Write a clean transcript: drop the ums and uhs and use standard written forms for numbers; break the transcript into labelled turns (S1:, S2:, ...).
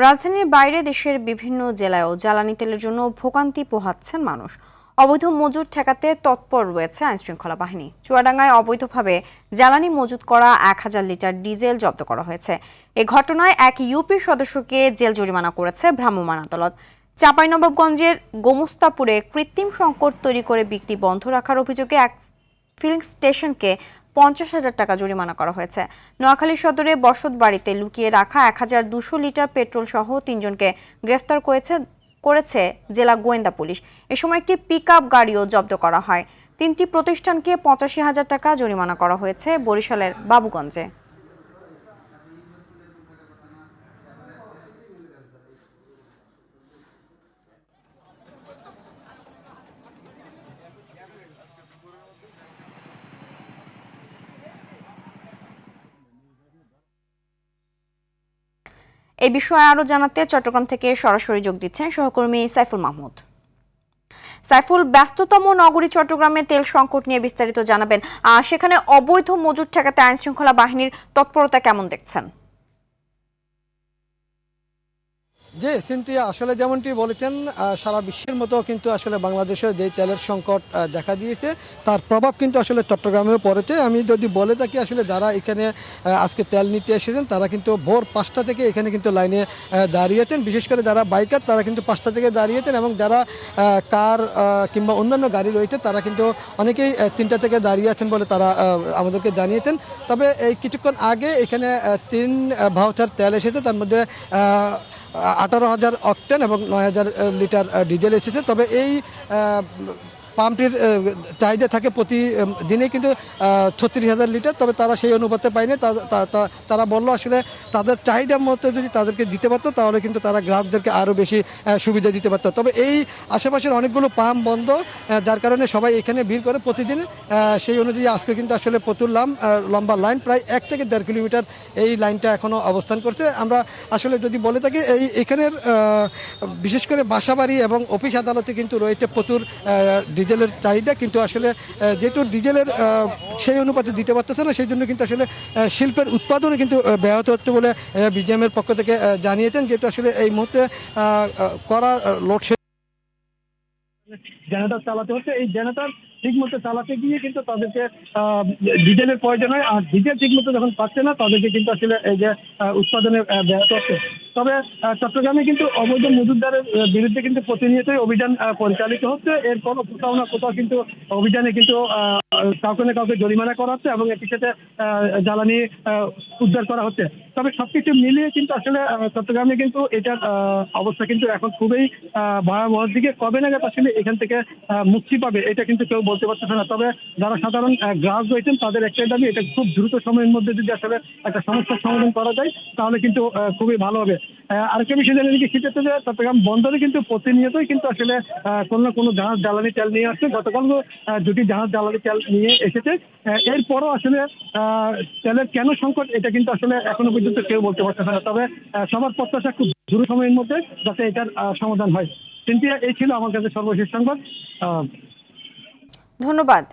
S1: রাজধানীর বাইরে দেশের বিভিন্ন জেলায়ও জ্বালানি তেলের জন্য ভোগান্তি পোহাচ্ছেন মানুষ। অবৈধ মজুত ঠেকাতে তৎপর রয়েছে আইনশৃঙ্খলা বাহিনী। চুয়াডাঙ্গায় অবৈধভাবে জ্বালানি মজুত করা ১,০০০ লিটার ডিজেল জব্দ করা হয়েছে। এ ঘটনায় এক ইউপি সদস্যকে জেল জরিমানা করেছে ভ্রাম্যমাণ আদালত। চাঁপাইনবাবগঞ্জের গোমস্তাপুরে কৃত্রিম সংকট তৈরি করে বিক্রি বন্ধ রাখার অভিযোগে এক ফিলিং স্টেশনকে ৫০,০০০ টাকা জরিমানা করা হয়েছে। নোয়াখালী সদরে বসত বাড়িতে লুকিয়ে রাখা ১,২০০ লিটার পেট্রোল সহ ৩ জনকে গ্রেফতার করেছে জেলা গোয়েন্দা পুলিশ। এ সময় একটি পিকআপ গাড়িও জব্দ করা হয়। ৩টি প্রতিষ্ঠানকে ৮৫,০০০ টাকা জরিমানা করা হয়েছে বরিশালের বাবুগঞ্জে। এই বিষয়ে আরো জানাতে চট্টগ্রাম থেকে সরাসরি যোগ দিচ্ছেন সহকর্মী সাইফুল মাহমুদ। সাইফুল, ব্যস্ততম নগরী চট্টগ্রামে তেল সংকট নিয়ে বিস্তারিত জানাবেন। সেখানে অবৈধ মজুত ঠেকাতে আইনশৃঙ্খলা বাহিনীর তৎপরতা কেমন দেখছেন?
S2: জি সিনথিয়া, আসলে যেমনটি বলেছেন, সারা বিশ্বের মতো কিন্তু আসলে বাংলাদেশের যে তেলের সংকট দেখা দিয়েছে তার প্রভাব কিন্তু আসলে চট্টগ্রামেও পড়েছে। আমি যদি বলে থাকি, আসলে যারা এখানে আজকে তেল নিতে এসেছেন তারা কিন্তু ভোর ৫টা থেকে এখানে কিন্তু লাইনে দাঁড়িয়েছেন। বিশেষ করে যারা বাইকার তারা কিন্তু ৫টা থেকে দাঁড়িয়েছেন, এবং যারা কার কিংবা অন্যান্য গাড়ি রয়েছে তারা কিন্তু অনেকেই ৩টা থেকে দাঁড়িয়ে আছেন বলে তারা আমাদেরকে জানিয়েছেন। তবে এই কিছুক্ষণ আগে এখানে ৩ ভাউচার তেল এসেছে, তার মধ্যে ১৮,০০০ অকটেন এবং ৯,০০০ লিটার ডিজেল এসেছে। তবে এই পাম্পটির চাহিদা থাকে প্রতি দিনে কিন্তু ৩৬,০০০ লিটার। তবে তারা সেই অনুপাতে পায়নি। তারা বললো আসলে তাদের চাহিদার মতো যদি তাদেরকে দিতে পারতো তাহলে কিন্তু তারা গ্রাহকদেরকে আরও বেশি সুবিধা দিতে পারতো। তবে এই আশেপাশের অনেকগুলো পাম্প বন্ধ, যার কারণে সবাই এখানে ভিড় করে প্রতিদিন। সেই অনুযায়ী আজকে কিন্তু আসলে প্রচুর লম্বা লাইন, প্রায় ১ থেকে ১.৫ কিলোমিটার এই লাইনটা এখনও অবস্থান করছে। আমরা আসলে যদি বলে থাকি, এখানের বিশেষ করে বাসাবাড়ি এবং অফিস আদালতে কিন্তু রয়েছে প্রচুর ডিজেলের চাহিদা, কিন্তু আসলে যেহেতু ডিজেলের সেই অনুপাতে দিতে পারতেছে না, সেই জন্য কিন্তু আসলে শিল্পের উৎপাদনে কিন্তু ব্যাহত হচ্ছে বলে বিজিএমের পক্ষ থেকে জানিয়েছেন। যেহেতু আসলে এই মুহূর্তে করা লোডশেডিং জেনারেটর চালাতে হচ্ছে, এই জেনারেটর ঠিক মতো চালাতে গিয়ে কিন্তু তাদেরকে ডিজেলের প্রয়োজন হয়, আর ডিজেল ঠিক মতো যখন পাচ্ছে না তাদেরকে কিন্তু আসলে এই যে উৎপাদনের ব্যাহত হচ্ছে। তবে চট্টগ্রামে কিন্তু অবৈধ মজুতদারের বিরুদ্ধে কিন্তু প্রতিনিয়তই অভিযান পরিচালিত হচ্ছে। এরপরও কোথাও না কোথাও কিন্তু অভিযানে কিন্তু কাউকে না কাউকে জরিমানা করা হচ্ছে এবং একই সাথে জ্বালানি উদ্ধার করা হচ্ছে। তবে সবকিছু মিলিয়ে কিন্তু আসলে চট্টগ্রামে কিন্তু এটার অবস্থা কিন্তু এখন খুবই ভয়াবহ দিকে। কবে নাগাদ আসলে এখান থেকে মুক্তি পাবে এটা কিন্তু কেউ বলতে পারতেছে না। তবে যারা সাধারণ গ্রাহক রয়েছেন তাদের একটাই দাবি, এটা খুব দ্রুত সময়ের মধ্যে যদি আসলে একটা সমস্যার সমাধান করা যায় তাহলে কিন্তু খুবই ভালো হবে। আরেকটা বিষয় জানি কি, সেটা হচ্ছে যে চট্টগ্রাম বন্দরে কিন্তু প্রতিনিয়তই কিন্তু আসলে কোনো না কোনো জাহাজ জ্বালানি তেল নিয়ে আসছে। গতকাল 2টি জাহাজ জ্বালানি তেল নিয়ে এসেছে। এরপরও আসলে তেলের কেন সংকট এটা কিন্তু আসলে এখনো পর্যন্ত কেউ বলতে পারতেছে না। তবে সবার প্রত্যাশা খুব দ্রুত সময়ের মধ্যে যাতে এটার সমাধান হয়। কিন্তু এই ছিল আমার কাছে সর্বশেষ সংবাদ।
S1: ধন্যবাদ।